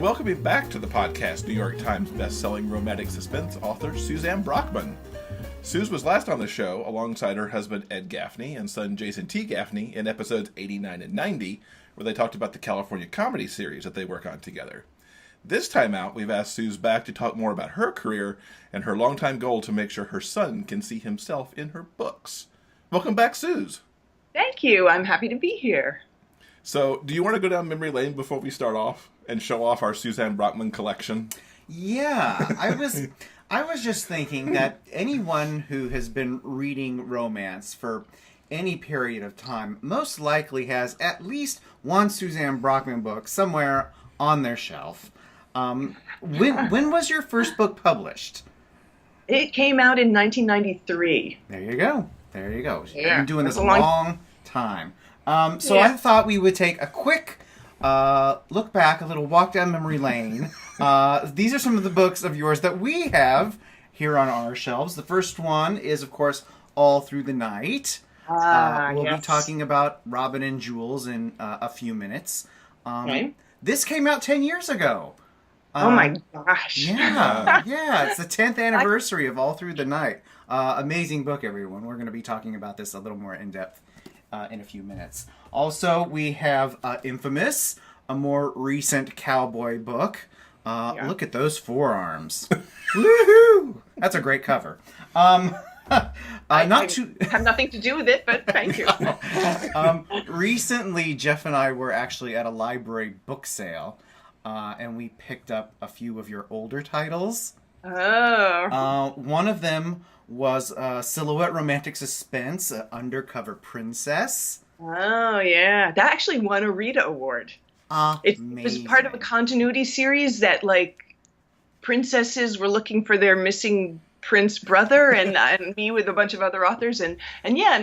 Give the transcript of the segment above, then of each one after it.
We're welcoming back to the podcast New York Times best-selling romantic suspense author Suzanne Brockmann. Suze was last on the show alongside her husband Ed Gaffney and son Jason T. Gaffney in episodes 89 and 90, where they talked about the California comedy series that they work on together. This time out, we've asked Suze back to talk more about her career and her longtime goal to make sure her son can see himself in her books. Welcome back, Suze. Thank you. I'm happy to be here. So, do you want to go down memory lane before we start off and show off our Suzanne Brockmann collection? Yeah, I was just thinking that anyone who has been reading romance for any period of time most likely has at least one Suzanne Brockmann book somewhere on their shelf. When was your first book published? It came out in 1993. There you go. Yeah, You've been doing this a long long time. I thought we would take a quick look back, a little walk down memory lane. These are some of the books of yours that we have here on our shelves. The first one is, of course, All Through the Night. We'll be talking about Robin and Jules in a few minutes. Okay. This came out 10 years ago. Oh my gosh. Yeah. It's the 10th anniversary of All Through the Night. Amazing book, everyone. We're going to be talking about this a little more in depth in a few minutes. Also, we have Infamous, a more recent cowboy book. Look at those forearms. Woohoo! That's a great cover. I have nothing to do with it, but thank you. Recently, Jeff and I were actually at a library book sale, and we picked up a few of your older titles. Oh. One of them was Silhouette Romantic Suspense, Undercover Princess. Oh, yeah. That actually won a Rita Award. It was part of a continuity series that, like, princesses were looking for their missing prince brother, and me with a bunch of other authors, and yeah.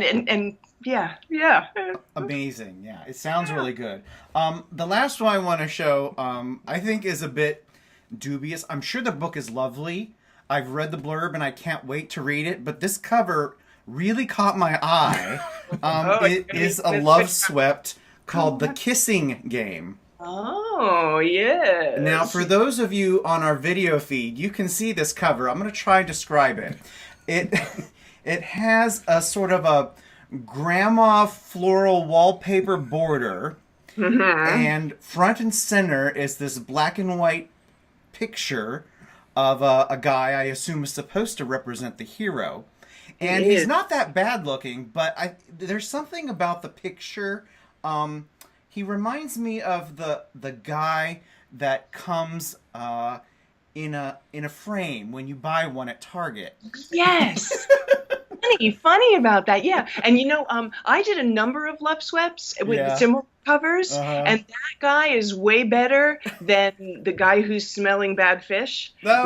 Amazing, yeah. It sounds really good. The last one I want to show, I think is a bit dubious. I'm sure the book is lovely. I've read the blurb and I can't wait to read it, but this cover really caught my eye. It is a love swept called The Kissing Game. Oh, yes. Now, for those of you on our video feed, you can see this cover. I'm going to try and describe it. It has a sort of a grandma floral wallpaper border, and front and center is this black and white picture of a guy I assume is supposed to represent the hero. And he's not that bad looking, but there's something about the picture. He reminds me of the guy that comes in a frame when you buy one at Target. Yes. funny about that, yeah. And I did a number of love sweeps with similar covers, and that guy is way better than the guy who's smelling bad fish. Oh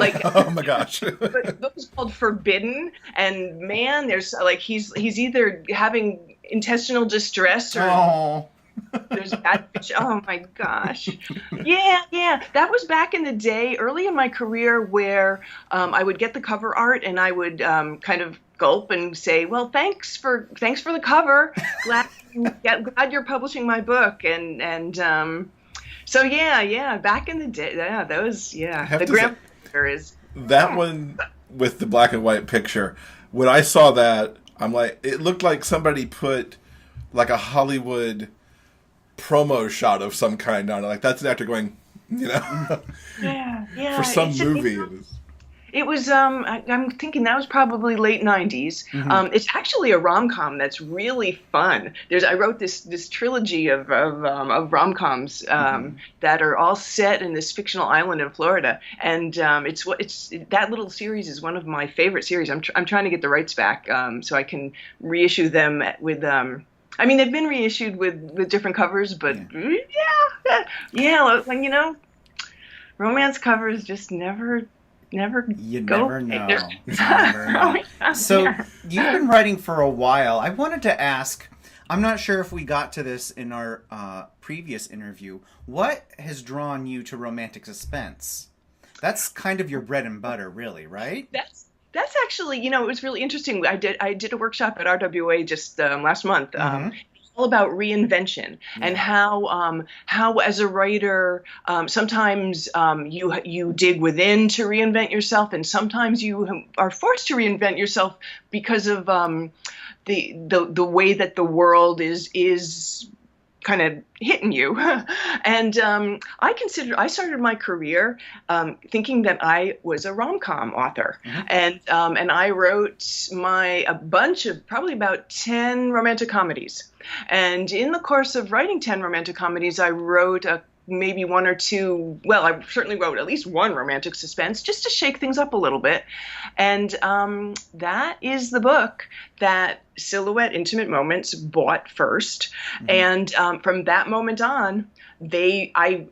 my gosh. The book is called Forbidden, and man, there's he's either having intestinal distress or there's bad fish. Oh my gosh. Yeah. That was back in the day, early in my career, where I would get the cover art and I would kind of gulp and say, well, thanks for the cover. Glad you're publishing my book. And so back in the day, the grandmother is that one with the black and white picture. When I saw that, I'm like, it looked like somebody put like a Hollywood promo shot of some kind on it. Like, that's an actor going, for some movie. It was, I'm thinking that was probably late 90s. It's actually a rom-com that's really fun. I wrote this trilogy of rom-coms that are all set in this fictional island in Florida. And that little series is one of my favorite series. I'm trying to get the rights back so I can reissue them with... they've been reissued with different covers, but romance covers just never You go. never know. You never know. So you've been writing for a while. I wanted to ask, I'm not sure if we got to this in our previous interview, what has drawn you to romantic suspense? That's kind of your bread and butter, really, right? That's actually, it was really interesting. I did a workshop at RWA just last month. all about reinvention and how as a writer, sometimes you dig within to reinvent yourself, and sometimes you are forced to reinvent yourself because of the way that the world is kind of hitting you. And I started my career thinking that I was a rom-com author. And I wrote a bunch of, probably about 10 romantic comedies. And in the course of writing 10 romantic comedies, I wrote maybe one or two, well, I certainly wrote at least one romantic suspense just to shake things up a little bit. And that is the book that Silhouette Intimate Moments bought first. And from that moment on, I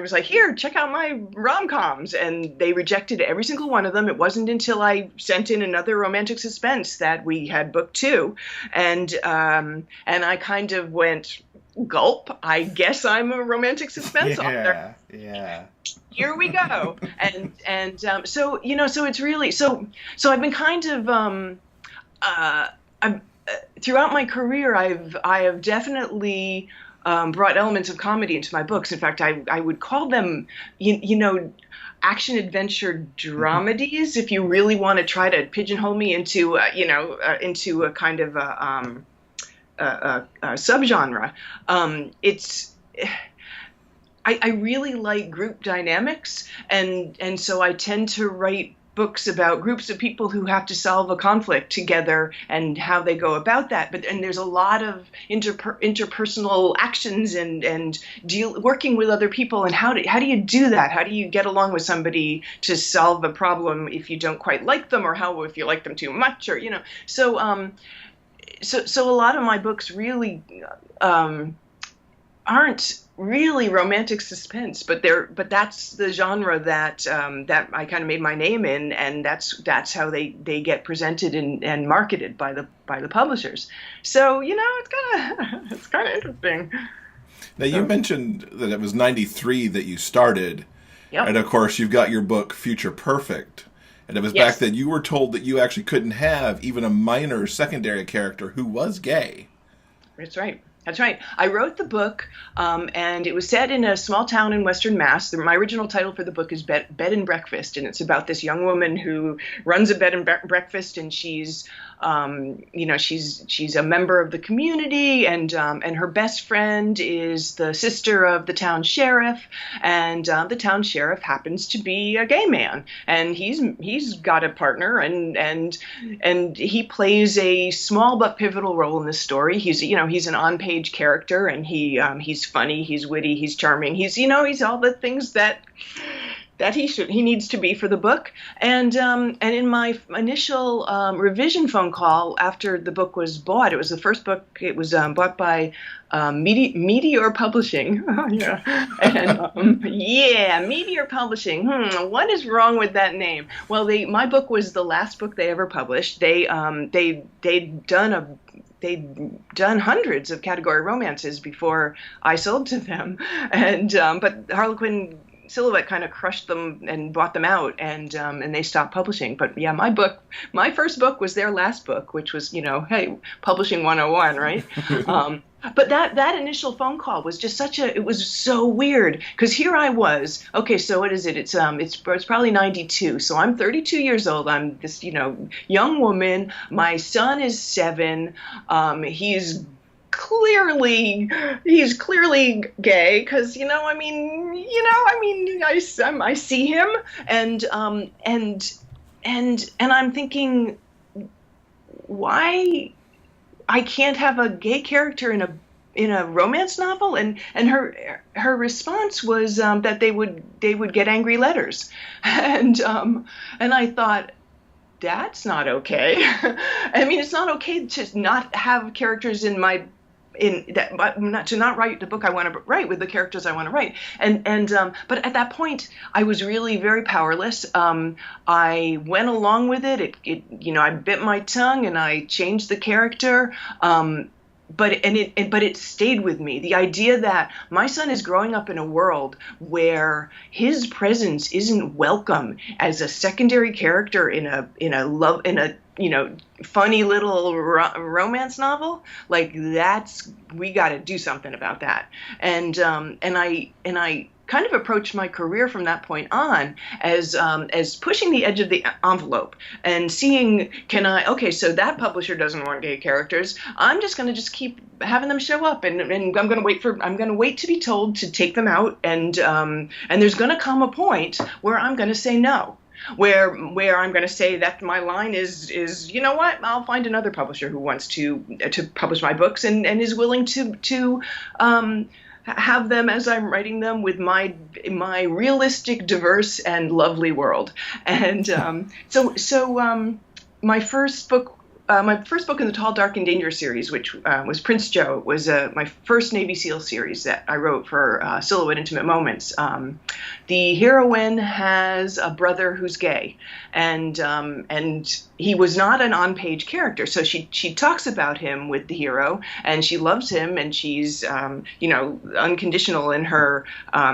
was like, here, check out my rom-coms. And they rejected every single one of them. It wasn't until I sent in another romantic suspense that we had book 2. And I kind of went, gulp, I guess I'm a romantic suspense author. Yeah. Here we go. And so it's really, so I've been kind of, throughout my career, I have definitely brought elements of comedy into my books. In fact, I would call them, action adventure dramedies, if you really want to try to pigeonhole me into into a kind of a subgenre. I really like group dynamics, and so I tend to write books about groups of people who have to solve a conflict together and how they go about that. And there's a lot of interpersonal actions and working with other people. And how do you do that? How do you get along with somebody to solve a problem if you don't quite like them, or if you like them too much, or So a lot of my books really aren't really romantic suspense, but that's the genre that I kind of made my name in, and that's how they get presented and marketed by the publishers. So it's kind of interesting. Now you mentioned that it was 93 that you started, and of course you've got your book Future Perfect. And it was back then you were told that you actually couldn't have even a minor secondary character who was gay. That's right. That's right. I wrote the book, and it was set in a small town in Western Mass. My original title for the book is Bed and Breakfast, and it's about this young woman who runs a bed and breakfast, and she's a member of the community, and her best friend is the sister of the town sheriff, and the town sheriff happens to be a gay man, and he's got a partner, and he plays a small but pivotal role in this story. He's an on-page character, and he's funny, he's witty, he's charming, he's all the things that he needs to be for the book. And in my initial revision phone call after the book was bought, it was the first book. It was bought by Meteor Publishing. Meteor Publishing. What is wrong with that name? Well, my book was the last book they ever published. They'd done hundreds of category romances before I sold to them, but Harlequin Silhouette kind of crushed them and bought them out, and they stopped publishing. But yeah, my first book was their last book, which was hey, publishing 101, right? But that initial phone call was just it was so weird, because here I was, okay, so what is it? It's probably 92, so I'm 32 years old. I'm this young woman. My son is 7. He's clearly gay, because I see him, and I'm thinking, why I can't have a gay character in a romance novel, and her response was that they would get angry letters, and I thought, that's not okay. I mean, it's not okay to not have characters to not write the book I want to write with the characters I want to write, but at that point I was really very powerless. I went along with it. I bit my tongue and I changed the character. it stayed with me. The idea that my son is growing up in a world where his presence isn't welcome as a secondary character in a funny little romance novel, like we got to do something about that. And I kind of approached my career from that point on as pushing the edge of the envelope and seeing, so that publisher doesn't want gay characters. I'm just going to keep having them show up, and I'm going to wait to be told to take them out, and there's going to come a point where I'm going to say no. Where I'm going to say that my line is, you know what, I'll find another publisher who wants to publish my books and is willing to have them as I'm writing them with my realistic, diverse, and lovely world. And my first book in the Tall, Dark, and Dangerous series, which was Prince Joe, was my first Navy SEAL series that I wrote for Silhouette Intimate Moments. The heroine has a brother who's gay, and he was not an on-page character. So she talks about him with the hero, and she loves him, and she's unconditional in her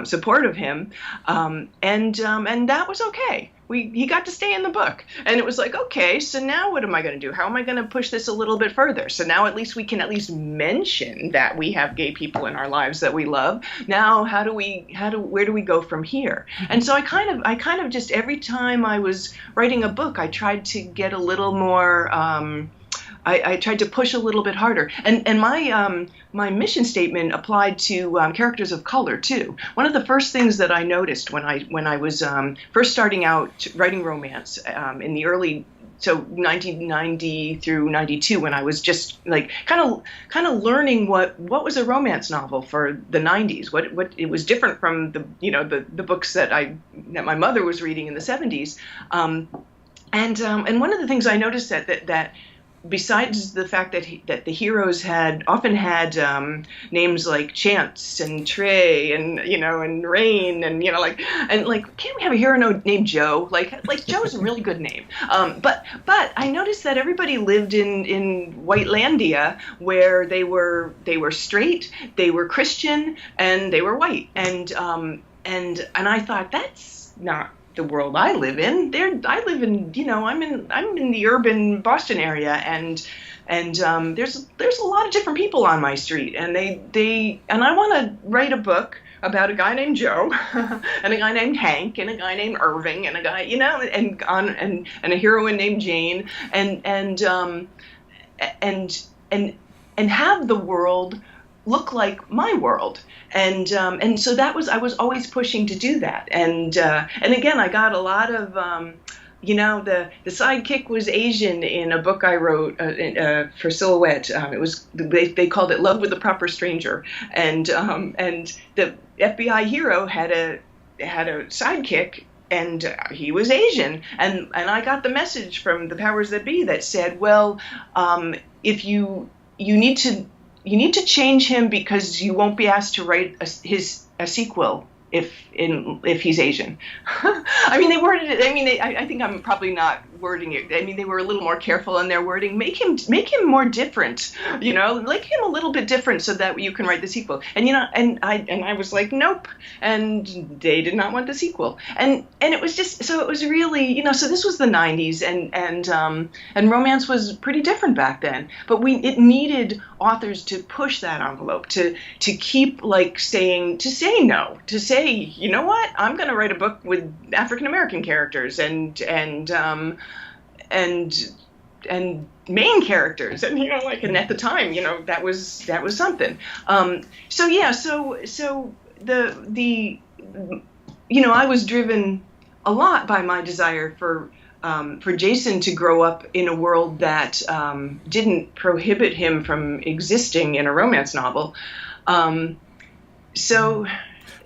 support of him, and that was okay. He got to stay in the book, and it was like, okay, so now what am I going to do? How am I going to push this a little bit further? So now at least we can mention that we have gay people in our lives that we love. Now, where do we go from here? And so I kind of just, every time I was writing a book, I tried to get a little more, I tried to push a little bit harder, and my mission statement applied to characters of color too. One of the first things that I noticed when I was first starting out writing romance in the early, so 1990 through 92, when I was just like kind of learning what was a romance novel for the 90s, what it was different from the books that my mother was reading in the 70s, and one of the things I noticed that besides the fact that the heroes often had names like Chance and Trey and Rain and can't we have a hero named Joe? Like Joe's a really good name. But I noticed that everybody lived in Whitelandia, where they were straight, they were Christian, and they were white. And I thought, that's not the world I live in. I live in, I'm in the urban Boston area, and there's a lot of different people on my street, and I want to write a book about a guy named Joe and a guy named Hank and a guy named Irving and a guy, and a heroine named Jane, and have the world look like my world. And so I was always pushing to do that. And again, I got a lot of, the sidekick was Asian in a book I wrote for Silhouette. It was, they called it Love with a Proper Stranger. And the FBI hero had a sidekick, and he was Asian. And I got the message from the powers that be that said, well, if you need to change him, because you won't be asked to write a sequel if he's Asian. I mean, they worded it. I mean, I think I'm probably not wording it. I mean, they were a little more careful in their wording. Make him more different. Make him a little bit different so that you can write the sequel. And I was like, nope. And they did not want the sequel. And it was just, so it was really, so this was the 90s, and romance was pretty different back then. But it needed authors to push that envelope, to keep saying no, to say, you know what, I'm going to write a book with African American characters and main characters, and and at the time, that was something. So I was driven a lot by my desire for Jason to grow up in a world that didn't prohibit him from existing in a romance novel.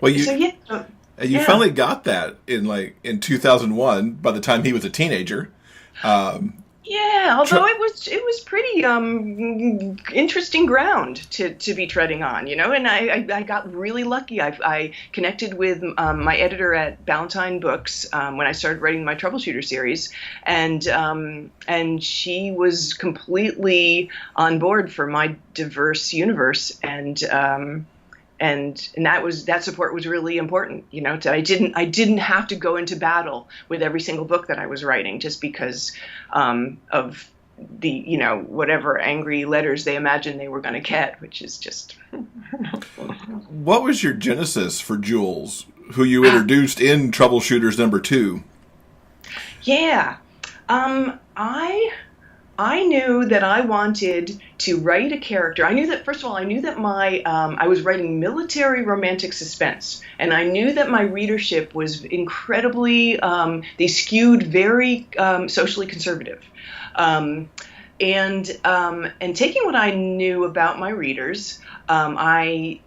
You finally got that in 2001. By the time he was a teenager, Yeah, although it was pretty interesting ground to be treading on, and I got really lucky. I connected with my editor at Ballantine Books when I started writing my Troubleshooter series, and she was completely on board for my diverse universe, and that support was really important. I didn't have to go into battle with every single book that I was writing just because of the whatever angry letters they imagined they were going to get, which is just. What was your genesis for Jules, who you introduced in Troubleshooters #2? Yeah, I knew that I wanted to write a character. I knew that, first of all, I was writing military romantic suspense, and I knew that my readership was incredibly, they skewed very socially conservative. And taking what I knew about my readers, I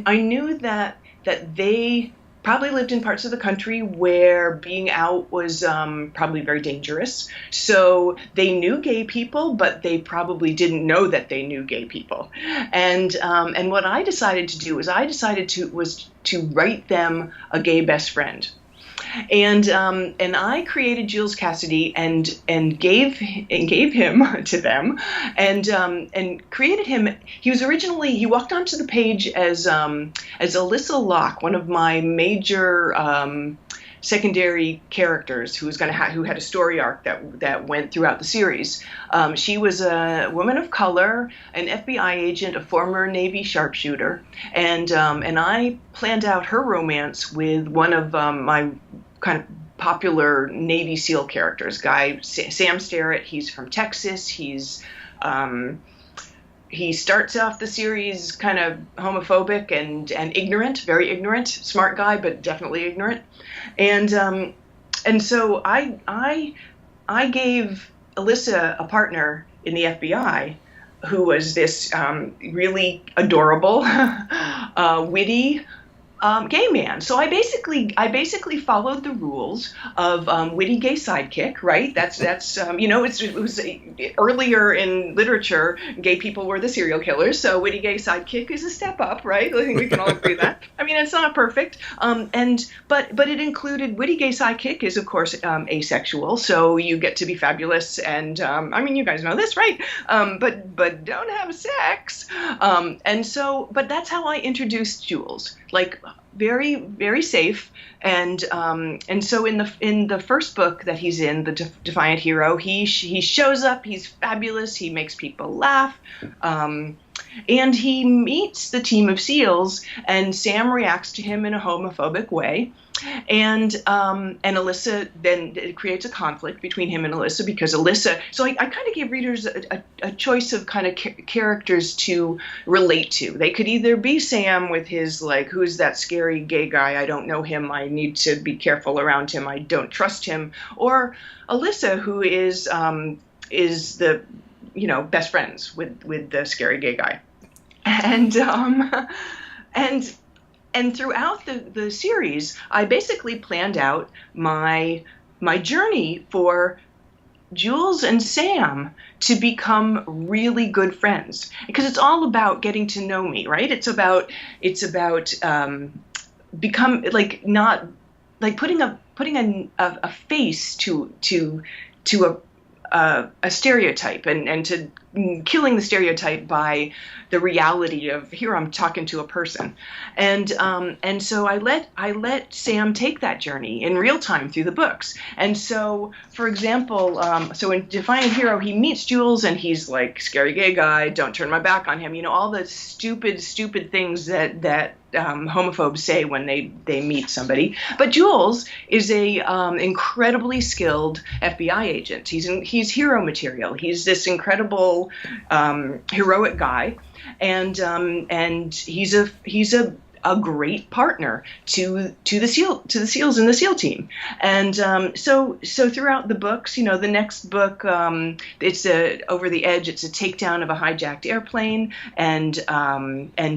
knew that they probably lived in parts of the country where being out was probably very dangerous. So they knew gay people, but they probably didn't know that they knew gay people. And what I decided to do was to write them a gay best friend. And I created Jules Cassidy and gave him to them, and created him. He walked onto the page as Alyssa Locke, one of my major secondary characters who had a story arc that went throughout the series. She was a woman of color, an FBI agent, a former Navy sharpshooter, and I planned out her romance with one of my kind of popular Navy SEAL characters, Sam Starrett. He's from Texas. He starts off the series kind of homophobic and ignorant, very ignorant, smart guy, but definitely ignorant. And so I gave Alyssa a partner in the FBI who was this really adorable, witty, gay man. So I basically followed the rules of witty gay sidekick, right? That's it was earlier in literature, gay people were the serial killers, so witty gay sidekick is a step up, right? I think we can all agree that. I mean, it's not perfect, but it included witty gay sidekick is of course asexual, so you get to be fabulous, and I mean, you guys know this, right? But don't have sex, but that's how I introduced Jules. Like very, very safe, and so in the first book that he's in, the Defiant Hero, he shows up. He's fabulous. He makes people laugh, and he meets the team of SEALs, and Sam reacts to him in a homophobic way. And Alyssa, then it creates a conflict between him and Alyssa, because Alyssa, so I kind of gave readers a choice of kind of characters to relate to. They could either be Sam with his, like, who's that scary gay guy? I don't know him. I need to be careful around him. I don't trust him. Or Alyssa, who is the, best friends with the scary gay guy. And throughout the series, I basically planned out my journey for Jules and Sam to become really good friends, because it's all about getting to know me, right? It's about become like not like putting a face to a stereotype, and to killing the stereotype by the reality of, here I'm talking to a person, and so I let Sam take that journey in real time through the books. And so, for example, so in Defiant Hero, he meets Jules, and he's like, scary gay guy, don't turn my back on him, all the stupid things that homophobes say when they meet somebody. But Jules is a incredibly skilled FBI agent. He's hero material. He's this incredible heroic guy, and he's a great partner to the SEALs in the SEAL team. And so throughout the books, the next book, it's Over the Edge. It's a takedown of a hijacked airplane, and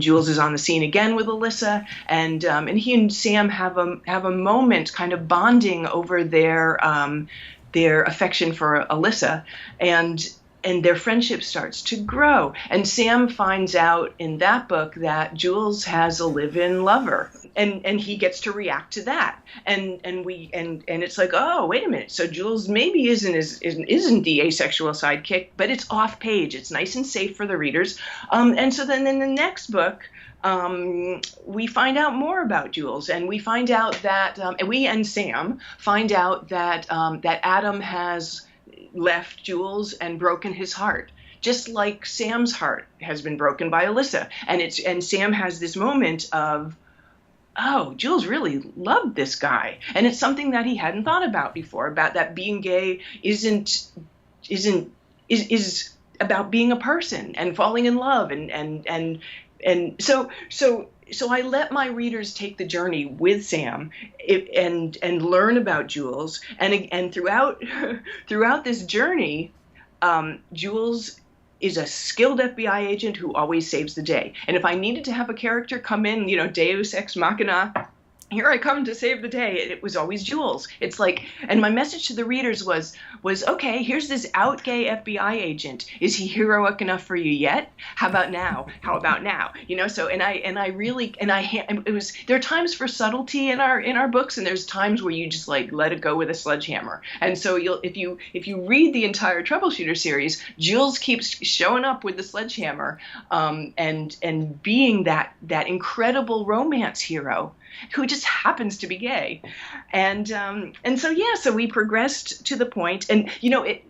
Jules is on the scene again with Alyssa, and he and Sam have a moment kind of bonding over their their affection for Alyssa, and their friendship starts to grow. And Sam finds out in that book that Jules has a live-in lover, and he gets to react to that. And it's like, oh, wait a minute. So Jules maybe isn't the asexual sidekick, but it's off page. It's nice and safe for the readers. And so then in the next book, we find out more about Jules, and we find out that we and Sam find out that that Adam has left Jules and broken his heart, just like Sam's heart has been broken by Alyssa. And Sam has this moment of, oh, Jules really loved this guy, and it's something that he hadn't thought about before, about that being gay is about being a person and falling in love, and so I let my readers take the journey with Sam and learn about Jules. And throughout this journey, Jules is a skilled FBI agent who always saves the day. And if I needed to have a character come in, Deus ex machina, here I come to save the day, it was always Jules. It's like, and my message to the readers was, okay, here's this out gay FBI agent. Is he heroic enough for you yet? How about now? So, there are times for subtlety in our books, and there's times where you just like let it go with a sledgehammer. And so if you read the entire Troubleshooter series, Jules keeps showing up with the sledgehammer, and being that incredible romance hero who just happens to be gay. And so we progressed to the point, and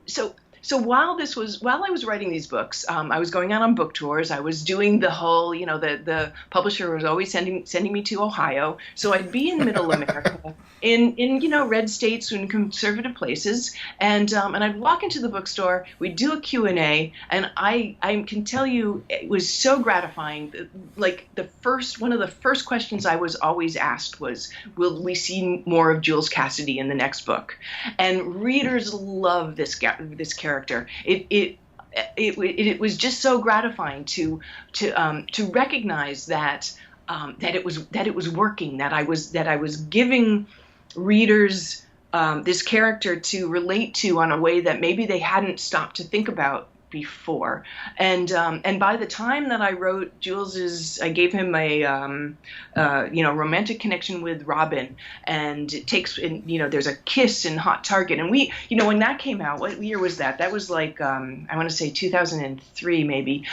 so while I was writing these books, I was going out on book tours. I was doing the whole, the publisher was always sending me to Ohio. So I'd be in Middle America, in red states and conservative places, and I'd walk into the bookstore. We'd do a Q&A, and I can tell you it was so gratifying. Like one of the first questions I was always asked was, will we see more of Jules Cassidy in the next book? And readers love this character. It was just so gratifying to recognize that it was working, that I was giving readers this character to relate to on a way that maybe they hadn't stopped to think about before. And by the time that I wrote Jules's, I gave him a romantic connection with Robin, and it takes, there's a kiss in Hot Target, and we, when that came out, what year was that? That was like I want to say 2003 maybe.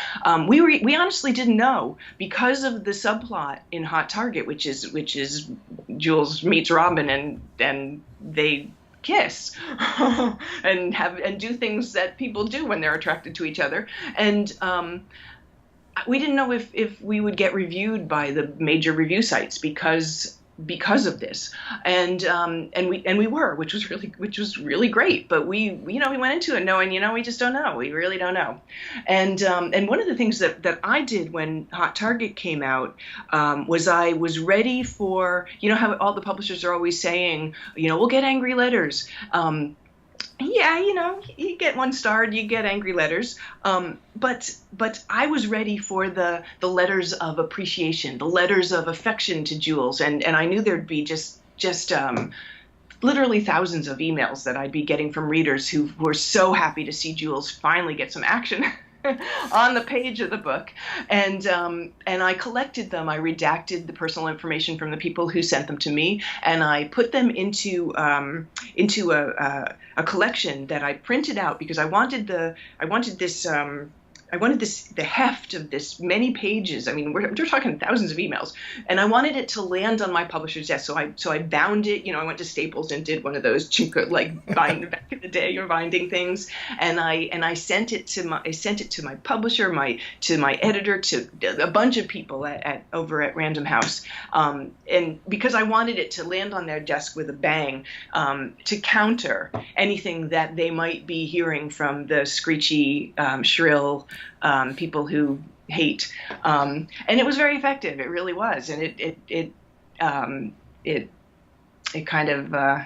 We honestly didn't know, because of the subplot in Hot Target, which is Jules meets Robin and they kiss and do things that people do when they're attracted to each other, and we didn't know if we would get reviewed by the major review sites because of this, and we were, which was really great. But we went into it knowing, we just don't know. We really don't know. And one of the things that I did when Hot Target came out was I was ready for, how all the publishers are always saying, we'll get angry letters. Yeah, you get one starred, you get angry letters. But I was ready for the letters of appreciation, the letters of affection to Jules, and I knew there'd be just literally thousands of emails that I'd be getting from readers who were so happy to see Jules finally get some action on the page of the book, and I collected them. I redacted the personal information from the people who sent them to me, and I put them into a collection that I printed out, because I wanted the heft of this many pages. I mean, we're talking thousands of emails, and I wanted it to land on my publisher's desk. So I bound it. I went to Staples and did one of those like bind back in the day, you're binding things, and I sent it to my publisher, to my editor, to a bunch of people over at Random House, and because I wanted it to land on their desk with a bang, to counter anything that they might be hearing from the screechy, shrill people who hate, and it was very effective. It really was, and it kind of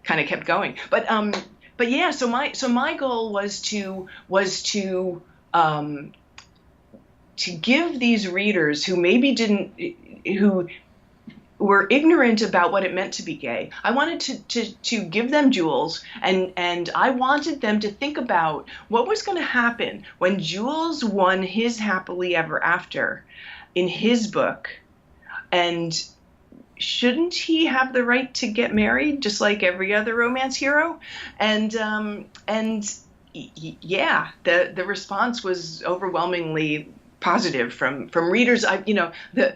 kept going. But yeah, so my goal was to give these readers who maybe were ignorant about what it meant to be gay. I wanted to give them Jules, and I wanted them to think about what was going to happen when Jules won his happily ever after in his book, and shouldn't he have the right to get married just like every other romance hero? And yeah, the response was overwhelmingly positive from readers. The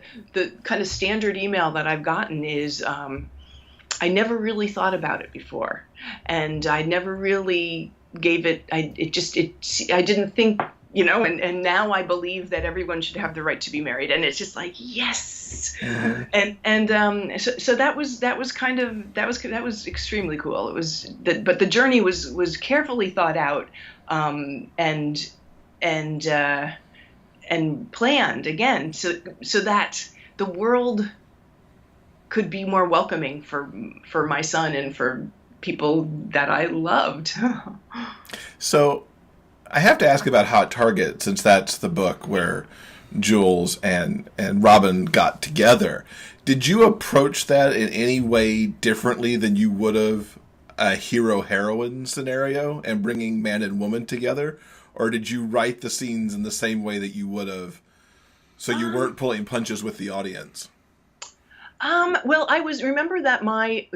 kind of standard email that I've gotten is, I never really thought about it before, and I never really gave it. I didn't think, and now I believe that everyone should have the right to be married, and it's just like, yes. And so that was extremely cool. It was but the journey was carefully thought out, and planned again, so that the world could be more welcoming for my son and for people that I loved. So I have to ask about Hot Target, since that's the book where Jules and Robin got together. Did you approach that in any way differently than you would have a hero-heroine scenario and bringing man and woman together? Or did you write the scenes in the same way that you would have, so you weren't pulling punches with the audience? Well, remember that my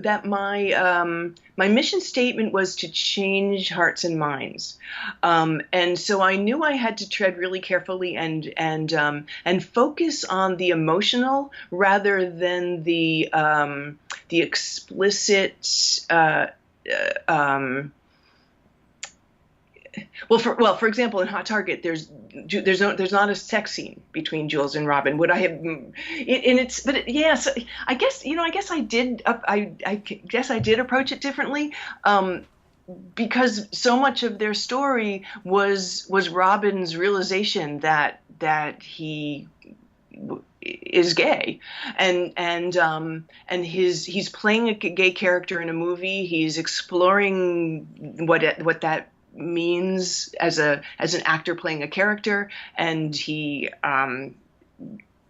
mission statement was to change hearts and minds, and so I knew I had to tread really carefully and focus on the emotional rather than the explicit. For example, in Hot Target, there's not a sex scene between Jules and Robin. Would I have? Yes, I guess I did. I guess I did approach it differently, because so much of their story was Robin's realization that he is gay, and he's playing a gay character in a movie. He's exploring what that means as an actor playing a character, and he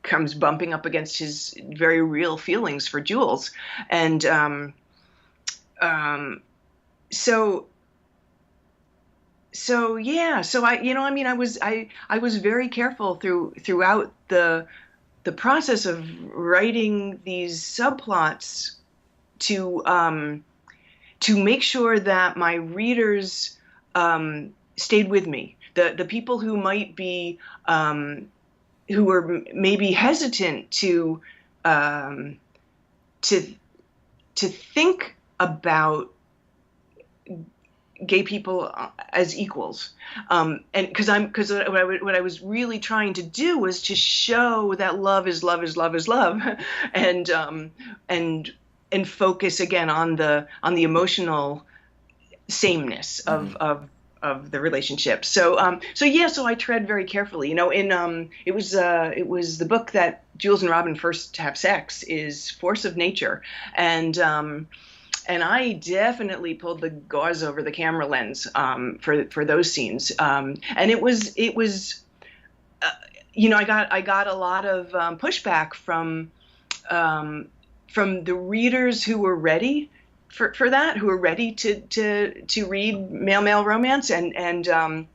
comes bumping up against his very real feelings for Jules, and I was very careful throughout the process of writing these subplots to make sure that my readers stayed with me. The people who might be who were maybe hesitant to think about gay people as equals, and because what I was really trying to do was to show that love is love is love is love, and focus again on the emotional sameness of the relationship. So I tread very carefully. It was the book that Jules and Robin first have sex is Force of Nature, and I definitely pulled the gauze over the camera lens for those scenes. And it was I got a lot of pushback from the readers who were ready for that, who were ready to read male romance, and I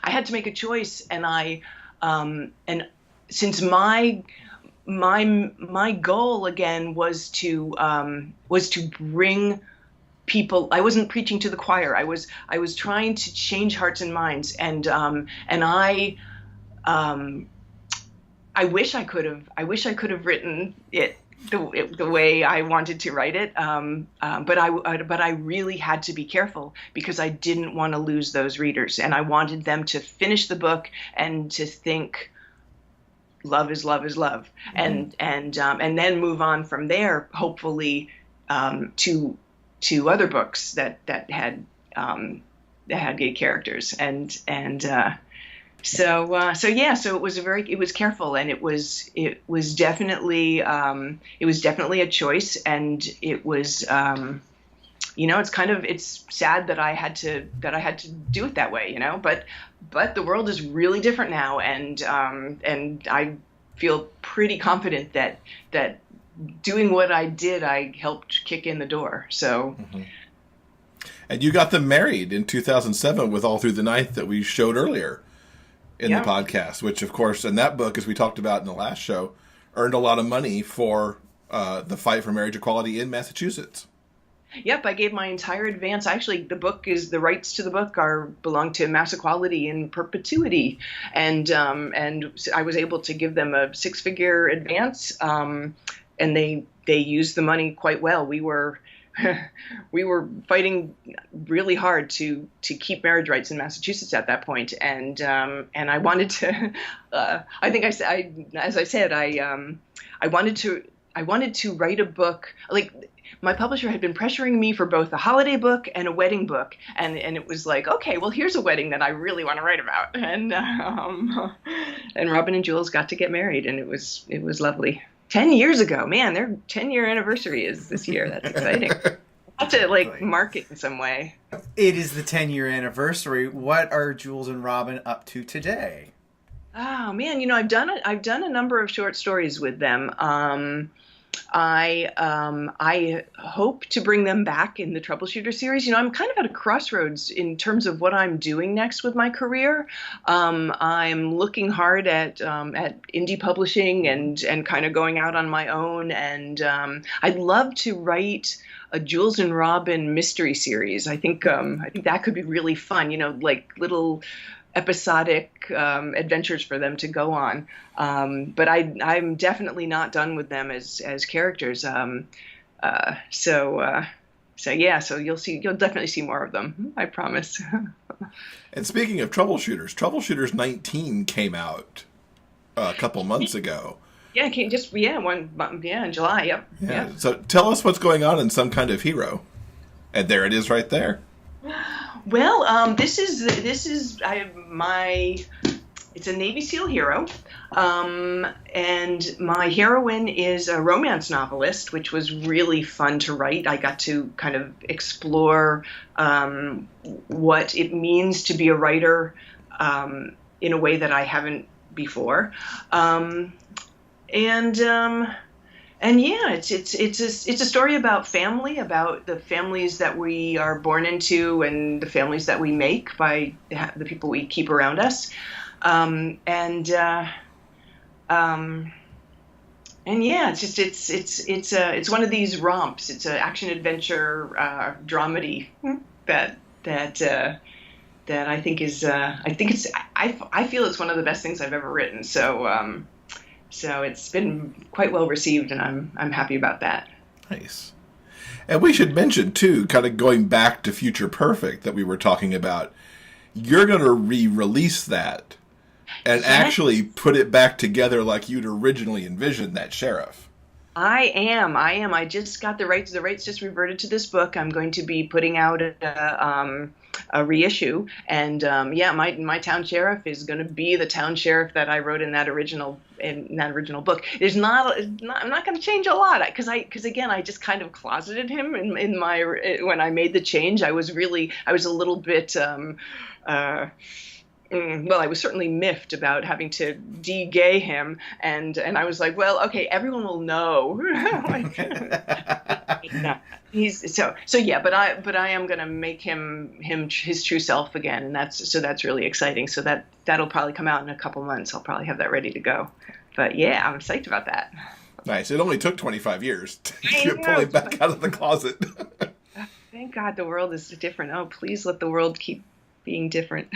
had to make a choice, and since my goal again was to bring people. I wasn't preaching to the choir. I was trying to change hearts and minds, and I wish I could have written it the way I wanted to write it, but I really had to be careful because I didn't want to lose those readers, and I wanted them to finish the book and to think love is love is love, and then move on from there, hopefully to other books that had gay characters, so it was careful, and it was definitely a choice, and it was it's sad that I had to do it that way, but the world is really different now, and feel pretty confident that doing what I did, I helped kick in the door. So. Mm-hmm. And you got them married in 2007 with All Through the Night that we showed earlier in the podcast, which, of course, in that book, as we talked about in the last show, earned a lot of money for the fight for marriage equality in Massachusetts. Yep, I gave my entire advance. Actually, the rights to the book belong to Mass Equality in perpetuity, and I was able to give them a 6-figure advance, and they used the money quite well. We were fighting really hard to keep marriage rights in Massachusetts at that point, and I wanted to. I think I wanted to write a book. Like, my publisher had been pressuring me for both a holiday book and a wedding book, and it was like, okay, well, here's a wedding that I really want to write about, and Robin and Jules got to get married, and it was lovely. 10 years ago, man, their 10-year anniversary is this year. That's exciting. I have to mark it in some way. It is the 10-year anniversary. What are Jules and Robin up to today? Oh man, I've done a number of short stories with them. I hope to bring them back in the Troubleshooter series. I'm kind of at a crossroads in terms of what I'm doing next with my career. I'm looking hard at indie publishing and kind of going out on my own. And I'd love to write a Jules and Robin mystery series. I think that could be really fun. Like little episodic adventures for them to go on. But I'm definitely not done with them as characters. So you'll definitely see more of them. I promise. And speaking of Troubleshooters 19 came out a couple months ago. Yeah, in July. Yep. Yeah. So tell us what's going on in Some Kind of Hero. And there it is right there. Well, this is it's a Navy SEAL hero, and my heroine is a romance novelist, which was really fun to write. I got to kind of explore what it means to be a writer in a way that I haven't before, And yeah, it's a story about family, about the families that we are born into and the families that we make by the people we keep around us, and yeah, it's one of these romps. It's an action adventure dramedy that I think is I feel it's one of the best things I've ever written. So it's been quite well received, and I'm happy about that. Nice. And we should mention, too, kind of going back to Future Perfect that we were talking about, you're going to re-release that and actually put it back together like you'd originally envisioned that sheriff. I am. I just got the rights. The rights just reverted to this book. I'm going to be putting out a reissue, and my town sheriff is going to be the town sheriff that I wrote in that original book. I'm not going to change a lot because again, I just kind of closeted him in my when I made the change. I was a little bit. I was certainly miffed about having to de-gay him, and I was like, well, okay, everyone will know. But I am going to make him his true self again, and that's really exciting. So that'll probably come out in a couple months. I'll probably have that ready to go. But yeah, I'm psyched about that. Nice. It only took 25 years to pull him back out of the closet. Thank God the world is different. Oh, please let the world keep being different.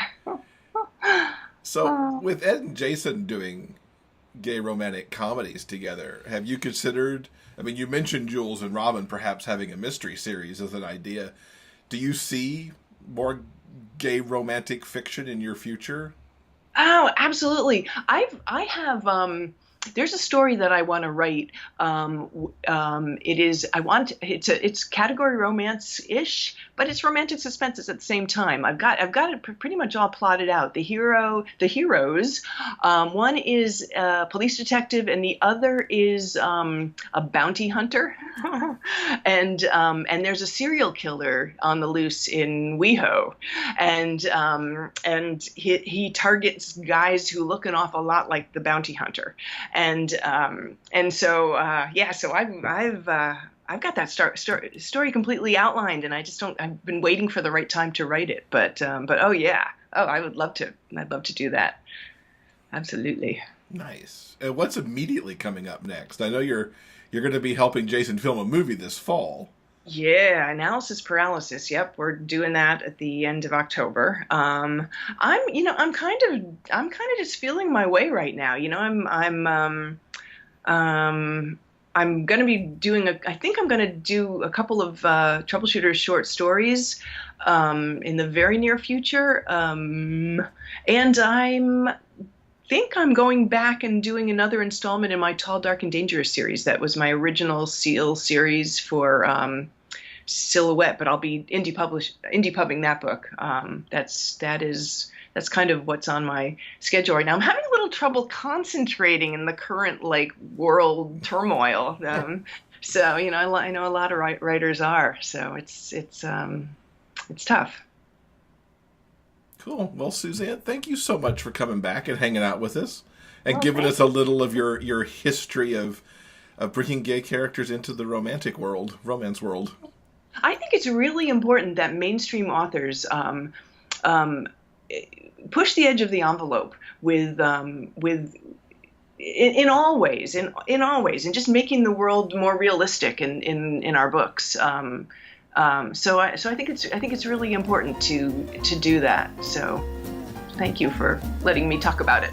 So, with Ed and Jason doing gay romantic comedies together, have you considered, you mentioned Jules and Robin perhaps having a mystery series as an idea. Do you see more gay romantic fiction in your future? Oh, absolutely. I have there's a story that I want to write. It's category romance-ish, but it's romantic suspense at the same time. I've got it pretty much all plotted out. The heroes, one is a police detective and the other is a bounty hunter, and there's a serial killer on the loose in WeHo, and he targets guys who look an awful lot like the bounty hunter. and so so I've got that story completely outlined, and I've been waiting for the right time to write it. But I would love to. I'd love to do that. Absolutely. Nice. And what's immediately coming up next? I know you're going to be helping Jason film a movie this fall. Yeah, Analysis Paralysis. Yep, we're doing that at the end of October. I'm kind of just feeling my way right now. I'm going to be doing I think I'm going to do a couple of Troubleshooter short stories in the very near future. And think I'm going back and doing another installment in my Tall, Dark, and Dangerous series. That was my original Seal series for Silhouette, but I'll be indie pubbing that book. That's kind of what's on my schedule right now. I'm having a little trouble concentrating in the current world turmoil. So I know a lot of writers are. So it's tough. Cool. Well, Suzanne, thank you so much for coming back and hanging out with us and giving us a little of your history of bringing gay characters into the romance world. I think it's really important that mainstream authors push the edge of the envelope with in all ways, and just making the world more realistic in our books. So I think it's really important to do that. So thank you for letting me talk about it.